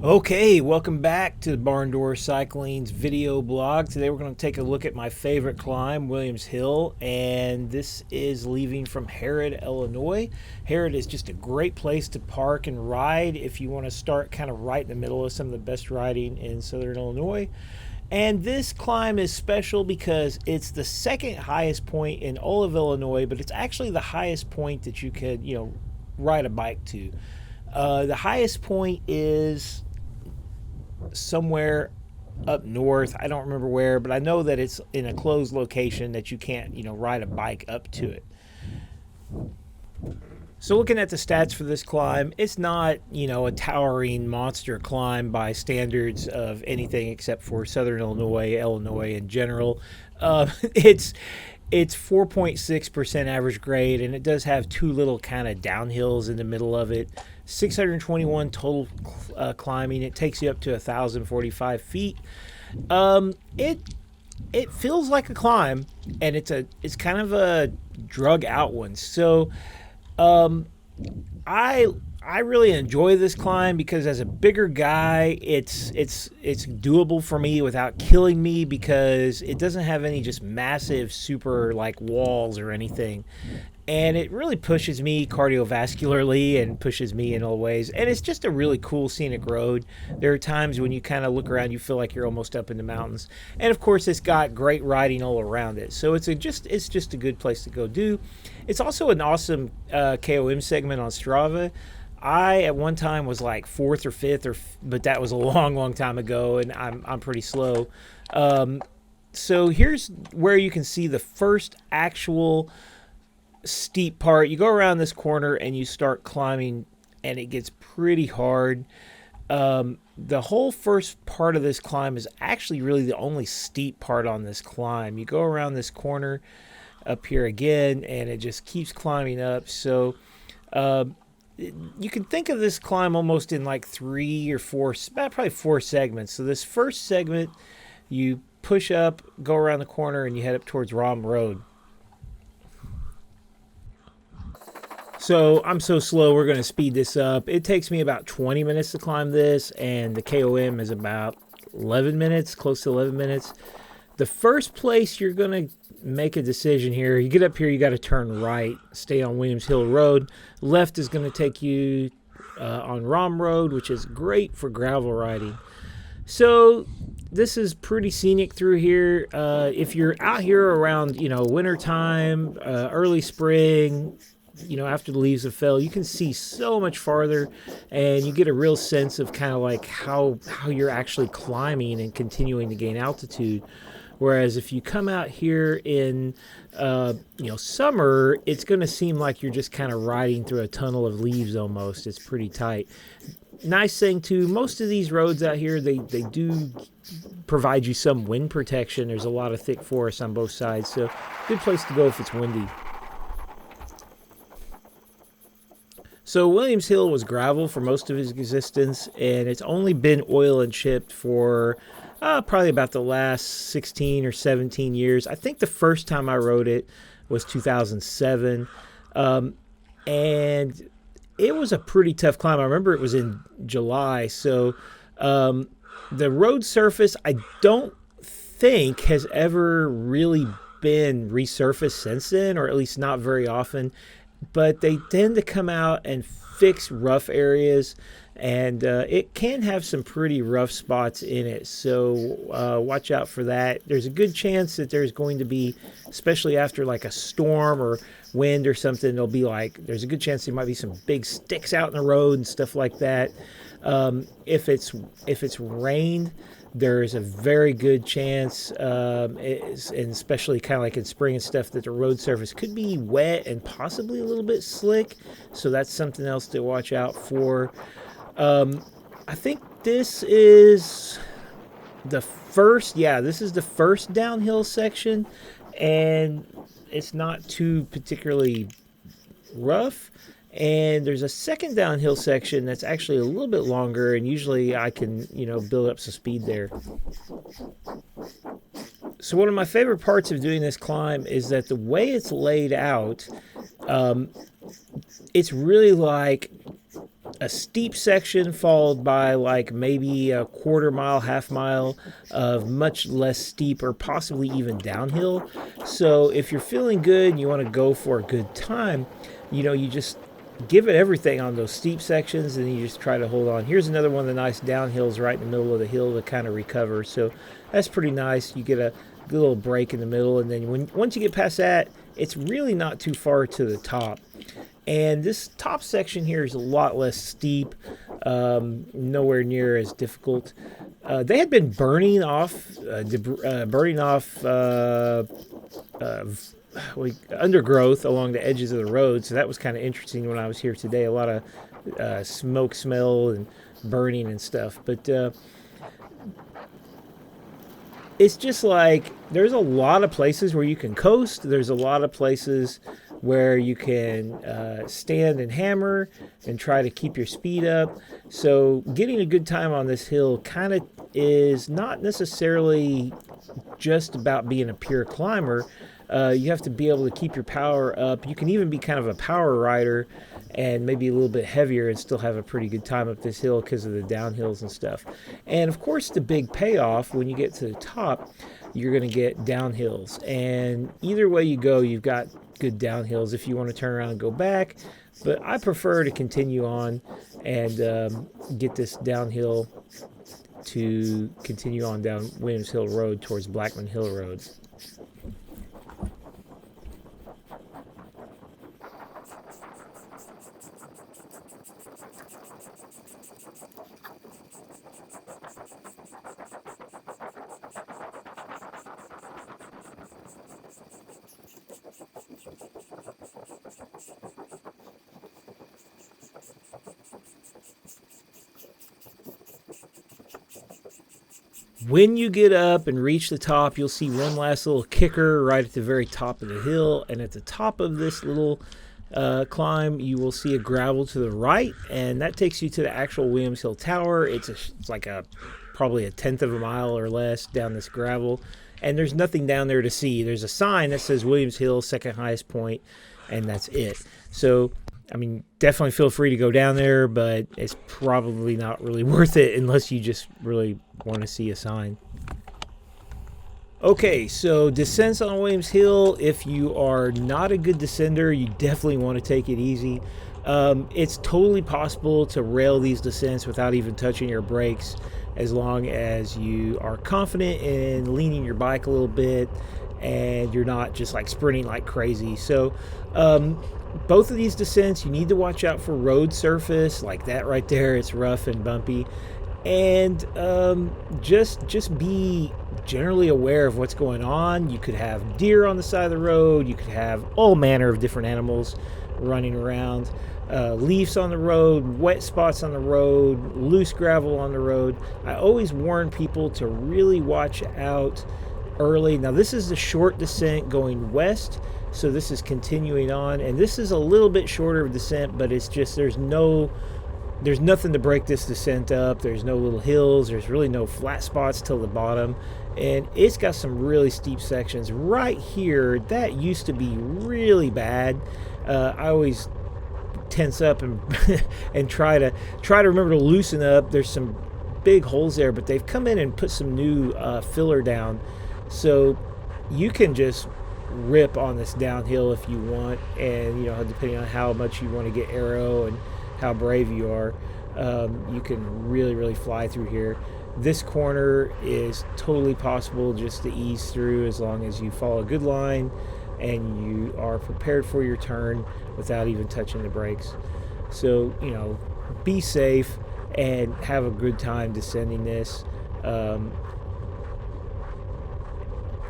Okay, welcome back to Barn Door Cycling's video blog. Today we're going to take a look at my favorite climb, Williams Hill, and this is leaving from Harrod, Illinois. Harrod is just a great place to park and ride if you want to start kind of right in the middle of some of the best riding in southern Illinois. And this climb is special because it's the second highest point in all of Illinois, but it's actually the highest point that you could, ride a bike to. The highest point is somewhere up north. I don't remember where, but I know that it's in a closed location that you can't, ride a bike up to it. So looking at the stats for this climb, it's not, a towering monster climb by standards of anything except for Southern Illinois in general. It's 4.6% average grade, and it does have two little kind of downhills in the middle of it. 621 total climbing. It takes you up to 1,045 feet. It feels like a climb, and it's kind of a drug out one. So um, I I really enjoy this climb because as a bigger guy, it's doable for me without killing me because it doesn't have any just massive super like walls or anything. And it really pushes me cardiovascularly and pushes me in all ways. And it's just a really cool scenic road. There are times when you kind of look around, you feel like you're almost up in the mountains. And of course, it's got great riding all around it. So it's just a good place to go do. It's also an awesome KOM segment on Strava. I at one time was like fourth or fifth, but that was a long, long time ago, and I'm pretty slow. So here's where you can see the first actual steep part. You go around this corner and you start climbing, and it gets pretty hard. The whole first part of this climb is actually really the only steep part on this climb. You go around this corner up here again, and it just keeps climbing up. So you can think of this climb almost in like three or four, probably four segments. So this first segment, you push up, go around the corner, and you head up towards Rom Road. So I'm so slow, we're going to speed this up. It takes me about 20 minutes to climb this, and the KOM is about 11 minutes, close to 11 minutes. The first place you're going to make a decision here, you get up here, you got to turn right, stay on Williams Hill Road. Left is going to take you on Rom Road, which is great for gravel riding. So this is pretty scenic through here. If you're out here around, winter time, early spring, after the leaves have fell, you can see so much farther, and you get a real sense of kind of like how you're actually climbing and continuing to gain altitude. Whereas if you come out here in summer, it's going to seem like you're just kind of riding through a tunnel of leaves almost. It's pretty tight. Nice thing too, most of these roads out here, they do provide you some wind protection. There's a lot of thick forest on both sides, so good place to go if it's windy. So Williams Hill was gravel for most of its existence, and it's only been oil and chipped for probably about the last 16 or 17 years. I think the first time I rode it was 2007, and it was a pretty tough climb. I remember it was in July, so the road surface I don't think has ever really been resurfaced since then, or at least not very often. But they tend to come out and fix rough areas, and it can have some pretty rough spots in it. So watch out for that. There's a good chance that there's going to be, especially after like a storm or wind or something, there's a good chance there might be some big sticks out in the road and stuff like that. If it's rained, there's a very good chance, and especially kind of like in spring and stuff, that the road surface could be wet and possibly a little bit slick. So that's something else to watch out for. I think this is this is the first downhill section, and it's not too particularly rough. And there's a second downhill section that's actually a little bit longer, and usually I can, build up some speed there. So one of my favorite parts of doing this climb is that the way it's laid out, it's really like a steep section followed by like maybe a quarter mile, half mile of much less steep or possibly even downhill. So if you're feeling good and you want to go for a good time, you just give it everything on those steep sections, and you just try to hold on. Here's another one of the nice downhills right in the middle of the hill to kind of recover. So that's pretty nice. You get a good little break in the middle, and then once you get past that, it's really not too far to the top. And this top section here is a lot less steep, nowhere near as difficult. They had been burning off undergrowth along the edges of the road, so that was kind of interesting when I was here today. A lot of smoke smell and burning and stuff, but it's just like there's a lot of places where you can coast. There's a lot of places where you can stand and hammer and try to keep your speed up. So getting a good time on this hill kind of is not necessarily just about being a pure climber. You have to be able to keep your power up. You can even be kind of a power rider and maybe a little bit heavier and still have a pretty good time up this hill because of the downhills and stuff. And of course, the big payoff when you get to the top, you're going to get downhills. And either way you go, you've got good downhills if you want to turn around and go back. But I prefer to continue on and get this downhill to continue on down Williams Hill Road towards Blackman Hill Road. When you get up and reach the top, you'll see one last little kicker right at the very top of the hill. And at the top of this little climb, you will see a gravel to the right, and that takes you to the actual Williams Hill Tower. It's like probably a tenth of a mile or less down this gravel, and there's nothing down there to see. There's a sign that says Williams Hill, second highest point, and that's it. So, I mean, definitely feel free to go down there, but it's probably not really worth it unless you just really want to see a sign. Okay, so descents on Williams Hill. If you are not a good descender, you definitely want to take it easy. It's totally possible to rail these descents without even touching your brakes, as long as you are confident in leaning your bike a little bit and you're not just like sprinting like crazy. So both of these descents, you need to watch out for road surface like that right there. It's rough and bumpy, and just be generally aware of what's going on. You could have deer on the side of the road. You could have all manner of different animals running around. Leaves on the road, wet spots on the road, loose gravel on the road. I always warn people to really watch out early. Now this is a short descent going west, so this is continuing on, and this is a little bit shorter of descent, but it's just there's nothing to break this descent up. There's no little hills. There's really no flat spots till the bottom, and it's got some really steep sections right here that used to be really bad. I always tense up and and try to remember to loosen up. There's some big holes there, but they've come in and put some new filler down, so you can just rip on this downhill if you want, and depending on how much you want to get aero and how brave you are, you can really fly through here. This corner is totally possible just to ease through as long as you follow a good line and you are prepared for your turn without even touching the brakes. So, be safe and have a good time descending this.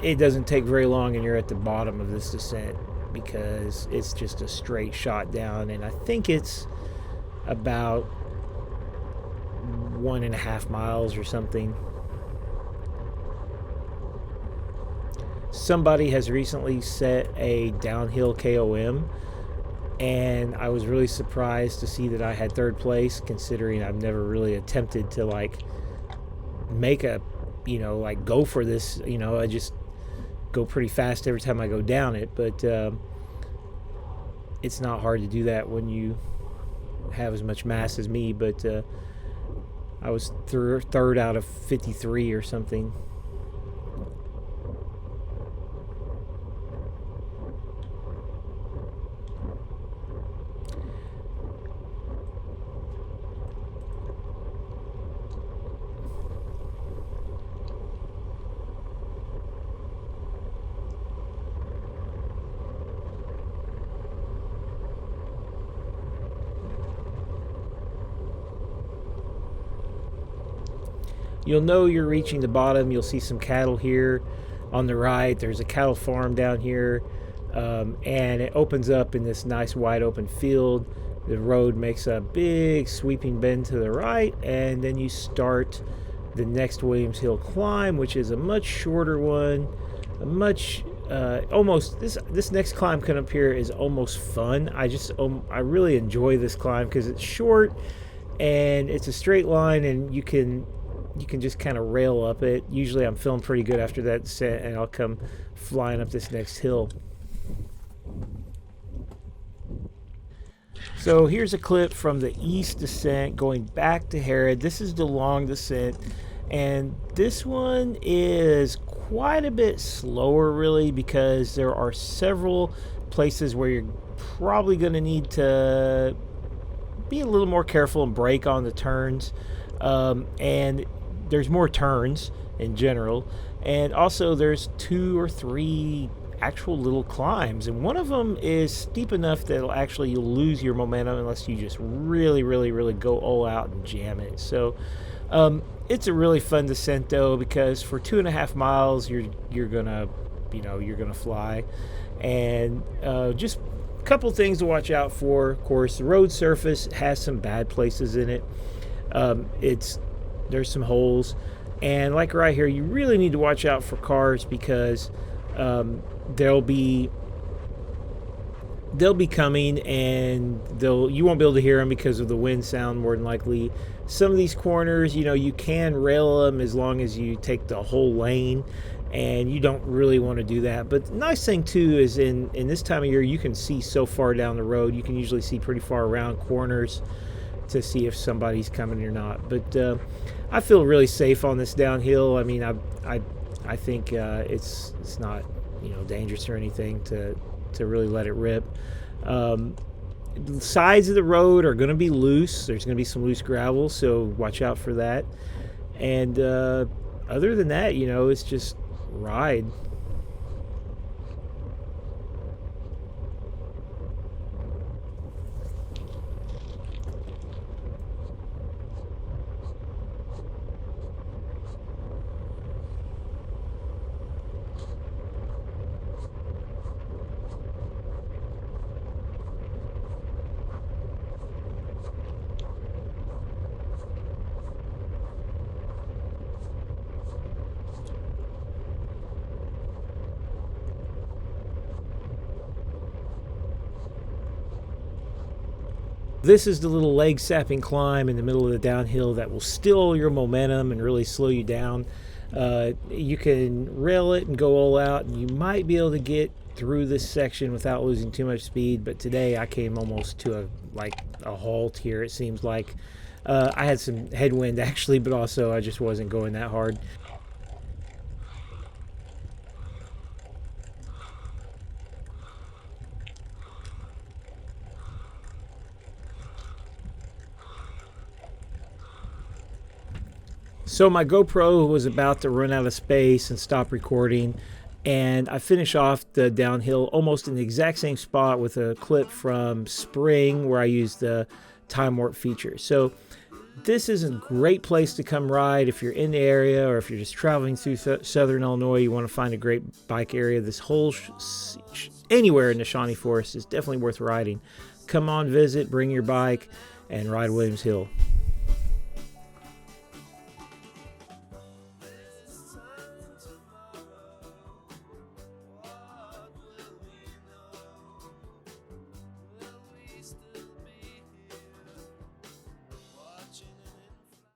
It doesn't take very long and you're at the bottom of this descent, because it's just a straight shot down, and I think it's about 1.5 miles or something. Somebody has recently set a downhill KOM, and I was really surprised to see that I had third place, considering I've never really attempted to make a go for this. I just go pretty fast every time I go down it, but it's not hard to do that when you have as much mass as me, but I was third out of 53 or something. You'll know you're reaching the bottom. You'll see some cattle here on the right. There's a cattle farm down here, and it opens up in this nice wide open field. The road makes a big sweeping bend to the right, and then you start the next Williams Hill climb, which is a much shorter one. A much almost this next climb coming up here is almost fun. I really enjoy this climb because it's short and it's a straight line, and you can just kind of rail up it. Usually I'm feeling pretty good after that descent, and I'll come flying up this next hill. So here's a clip from the east descent going back to Harrod. This is the long descent, and this one is quite a bit slower really, because there are several places where you're probably going to need to be a little more careful and brake on the turns, and there's more turns in general, and also there's 2 or 3 actual little climbs, and one of them is steep enough that you'll lose your momentum unless you just really go all out and jam it. So it's a really fun descent though, because for 2.5 miles you're gonna fly. And just a couple things to watch out for. Of course, the road surface has some bad places in it. There's some holes, and like right here, you really need to watch out for cars, because they'll be coming, and you won't be able to hear them because of the wind sound, more than likely. Some of these corners, you can rail them as long as you take the whole lane, and you don't really want to do that. But the nice thing too is in this time of year, you can see so far down the road. You can usually see pretty far around corners to see if somebody's coming or not. But I feel really safe on this downhill. I mean, I think it's not dangerous or anything to really let it rip. The sides of the road are going to be loose. There's going to be some loose gravel, so watch out for that. And other than that, it's just ride. This is the little leg sapping climb in the middle of the downhill that will still your momentum and really slow you down. You can rail it and go all out, and you might be able to get through this section without losing too much speed. But today I came almost to a halt here. It seems like I had some headwind actually, but also I just wasn't going that hard. So my GoPro was about to run out of space and stop recording, and I finish off the downhill almost in the exact same spot with a clip from spring where I used the time warp feature. So this is a great place to come ride if you're in the area, or if you're just traveling through southern Illinois, you want to find a great bike area. This whole anywhere in the Shawnee Forest is definitely worth riding. Come on, visit, bring your bike, and ride Williams Hill.